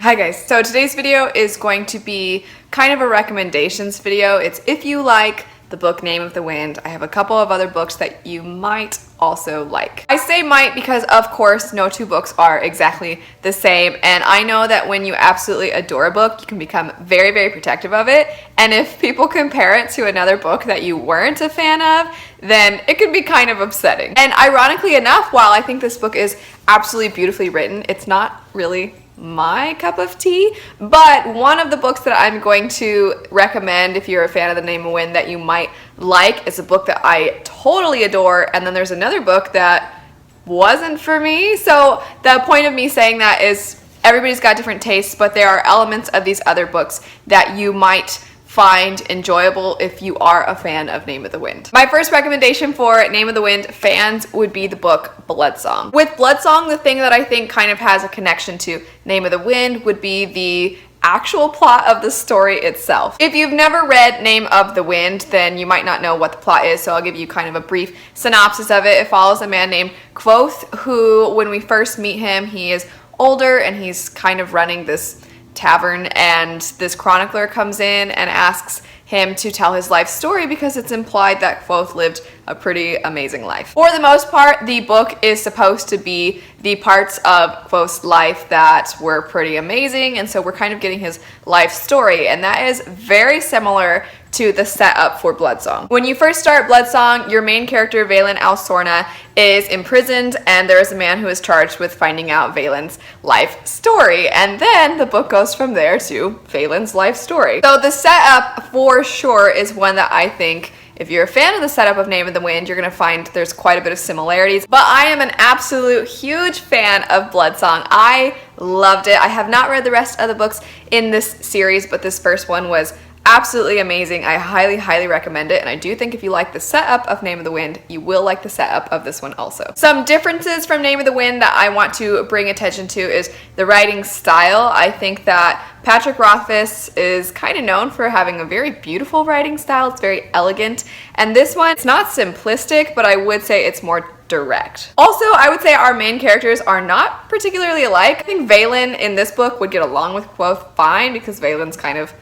Hi guys, so today's video is going to be kind of a recommendations video. It's if you like the book Name of the Wind. I have a couple of other books that you might also like. I say might because of course no two books are exactly the same, and I know that when you absolutely adore a book you can become very, very protective of it, and if people compare it to another book that you weren't a fan of, then it can be kind of upsetting. And ironically enough, while I think this book is absolutely beautifully written, it's not really my cup of tea, but one of the books that I'm going to recommend if you're a fan of the Name of the Wind that you might like is a book that I totally adore, and then there's another book that wasn't for me. So the point of me saying that is everybody's got different tastes, but there are elements of these other books that you might find enjoyable if you are a fan of Name of the Wind. My first recommendation for Name of the Wind fans would be the book Bloodsong. With Bloodsong, the thing that I think kind of has a connection to Name of the Wind would be the actual plot of the story itself. If you've never read Name of the Wind, then you might not know what the plot is, so I'll give you kind of a brief synopsis of it. It follows a man named Kvothe, who, when we first meet him, he is older and he's kind of running this tavern, and this chronicler comes in and asks him to tell his life story because it's implied that Kvothe lived a pretty amazing life. For the most part, the book is supposed to be the parts of Kvothe's life that were pretty amazing, and so we're kind of getting his life story, and that is very similar to the setup for Bloodsong. When you first start Bloodsong, your main character, Vaelin Alsorna, is imprisoned, and there is a man who is charged with finding out Vaelin's life story, and then the book goes from there to Vaelin's life story. So the setup for sure is one that I think if you're a fan of the setup of Name of the Wind, you're gonna find there's quite a bit of similarities, but I am an absolute huge fan of Bloodsong. I loved it. I have not read the rest of the books in this series, but this first one was absolutely amazing. I highly, highly recommend it, and I do think if you like the setup of Name of the Wind, you will like the setup of this one also. Some differences from Name of the Wind that I want to bring attention to is the writing style. I think that Patrick Rothfuss is kind of known for having a very beautiful writing style. It's very elegant, and this one, it's not simplistic, but I would say it's more direct. Also, I would say our main characters are not particularly alike. I think Vaelin in this book would get along with Kvothe fine because Vaelin's kind of,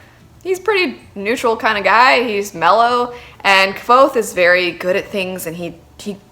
he's pretty neutral kind of guy. He's mellow, and Kvothe is very good at things, and he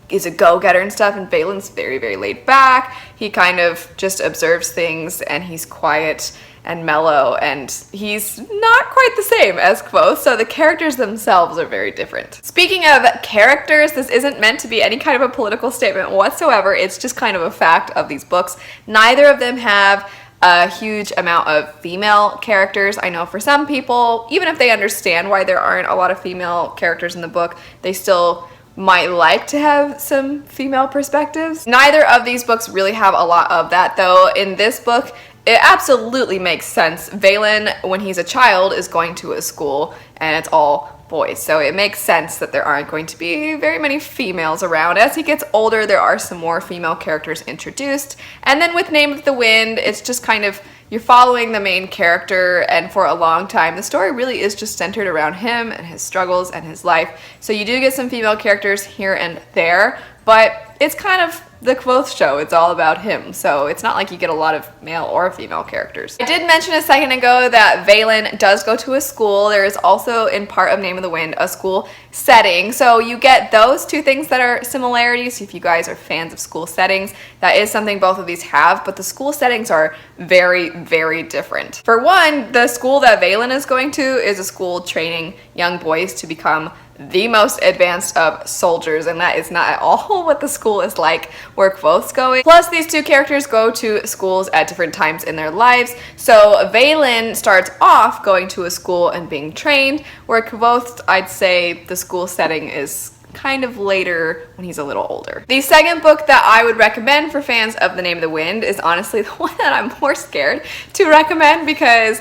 is a go-getter and stuff, and Vaelin's very, very laid back. He kind of just observes things, and he's quiet and mellow, and he's not quite the same as Kvothe, so the characters themselves are very different. Speaking of characters, this isn't meant to be any kind of a political statement whatsoever. It's just kind of a fact of these books. Neither of them have a huge amount of female characters. I know for some people, even if they understand why there aren't a lot of female characters in the book, they still might like to have some female perspectives. Neither of these books really have a lot of that, though. In this book, it absolutely makes sense. Vaelin, when he's a child, is going to a school, and it's all boys, so it makes sense that there aren't going to be very many females around. As he gets older, there are some more female characters introduced, and then with Name of the Wind, it's just kind of, you're following the main character, and for a long time the story really is just centered around him and his struggles and his life. So you do get some female characters here and there, but it's kind of the Kvothe show. It's all about him, so it's not like you get a lot of male or female characters. I did mention a second ago that Vaelin does go to a school. There is also, in part of Name of the Wind, a school setting, so you get those two things that are similarities. If you guys are fans of school settings, that is something both of these have, but the school settings are very, very different. For one, the school that Vaelin is going to is a school training young boys to become the most advanced of soldiers, and that is not at all what the school is like where Kvothe's going. Plus, these two characters go to schools at different times in their lives, so Vaelin starts off going to a school and being trained, where Kvothe, I'd say the school setting is kind of later when he's a little older. The second book that I would recommend for fans of The Name of the Wind is honestly the one that I'm more scared to recommend because,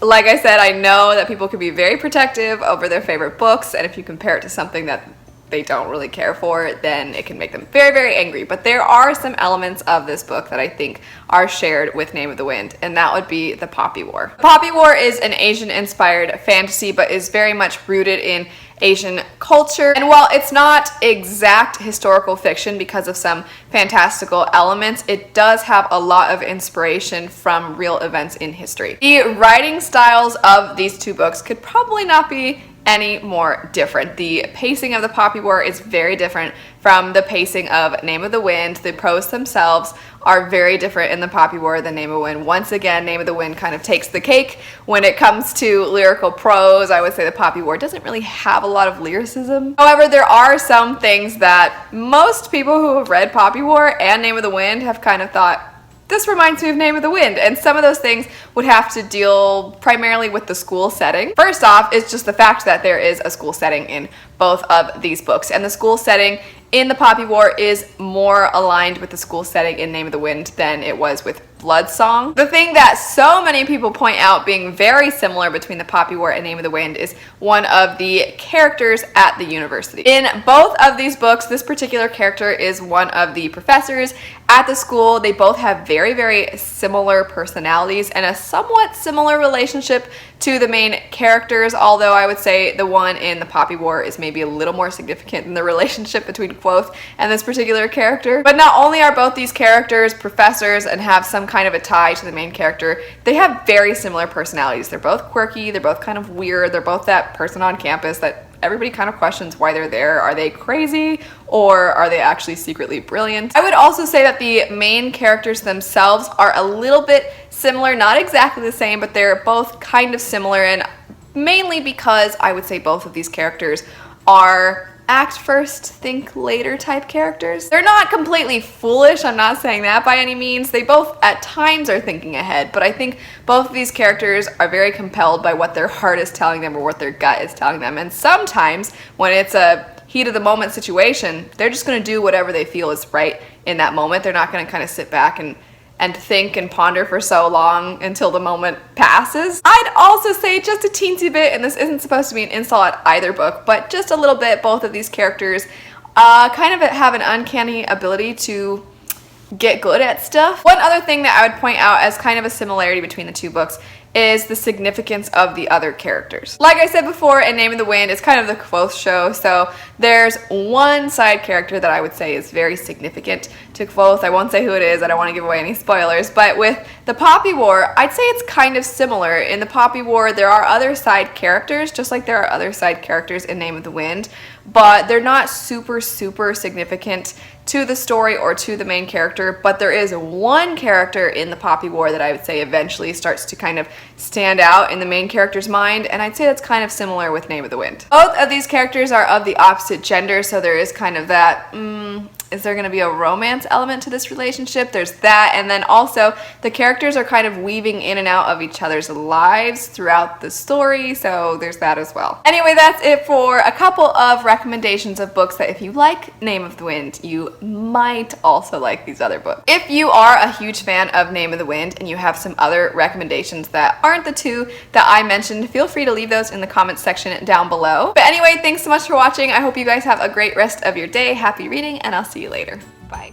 like I said, I know that people can be very protective over their favorite books, and if you compare it to something that they don't really care for, then it can make them very, very angry. But there are some elements of this book that I think are shared with Name of the Wind, and that would be the Poppy War. Poppy War is an Asian-inspired fantasy, but is very much rooted in Asian culture. And while it's not exact historical fiction because of some fantastical elements, it does have a lot of inspiration from real events in history. The writing styles of these two books could probably not be any more different. The pacing of the Poppy War is very different from the pacing of Name of the Wind. The prose themselves are very different in the Poppy War than Name of the Wind. Once again, Name of the Wind kind of takes the cake when it comes to lyrical prose. I would say the Poppy War doesn't really have a lot of lyricism. However, there are some things that most people who have read Poppy War and Name of the Wind have kind of thought, this reminds me of Name of the Wind, and some of those things would have to deal primarily with the school setting. First off, it's just the fact that there is a school setting in both of these books, and the school setting in the Poppy War is more aligned with the school setting in Name of the Wind than it was with Blood Song. The thing that so many people point out being very similar between the Poppy War and Name of the Wind is one of the characters at the university. In both of these books, this particular character is one of the professors at the school. They both have very, very similar personalities and a somewhat similar relationship to the main characters, although I would say the one in the Poppy War is maybe a little more significant than the relationship between Quoth and this particular character. But not only are both these characters professors and have some kind of a tie to the main character, they have very similar personalities. They're both quirky, they're both kind of weird, they're both that person on campus that everybody kind of questions why they're there. Are they crazy or are they actually secretly brilliant? I would also say that the main characters themselves are a little bit similar, not exactly the same, but they're both kind of similar, and mainly because I would say both of these characters are act first, think later type characters. They're not completely foolish, I'm not saying that by any means. They both at times are thinking ahead, but I think both of these characters are very compelled by what their heart is telling them or what their gut is telling them. And sometimes when it's a heat of the moment situation, they're just gonna do whatever they feel is right in that moment. They're not gonna kind of sit back and think and ponder for so long until the moment passes. I'd also say just a teensy bit, and this isn't supposed to be an insult at either book, but just a little bit, both of these characters kind of have an uncanny ability to get good at stuff. One other thing that I would point out as kind of a similarity between the two books is the significance of the other characters. Like I said before, in Name of the Wind, it's kind of the Quoth show, so there's one side character that I would say is very significant to Quoth. I won't say who it is, I don't want to give away any spoilers, but with the Poppy War, I'd say it's kind of similar. In the Poppy War, there are other side characters, just like there are other side characters in Name of the Wind, but they're not super significant to the story or to the main character. But there is one character in the Poppy War that I would say eventually starts to kind of stand out in the main character's mind, and I'd say that's kind of similar with Name of the Wind. Both of these characters are of the opposite gender, so there is kind of that, is there going to be a romance element to this relationship? There's that, and then also the characters are kind of weaving in and out of each other's lives throughout the story, so there's that as well. Anyway, that's it for a couple of recommendations of books that if you like Name of the Wind, you might also like these other books. If you are a huge fan of Name of the Wind and you have some other recommendations that aren't the two that I mentioned, feel free to leave those in the comments section down below. But anyway, thanks so much for watching. I hope you guys have a great rest of your day. Happy reading, and I'll see you later. Bye.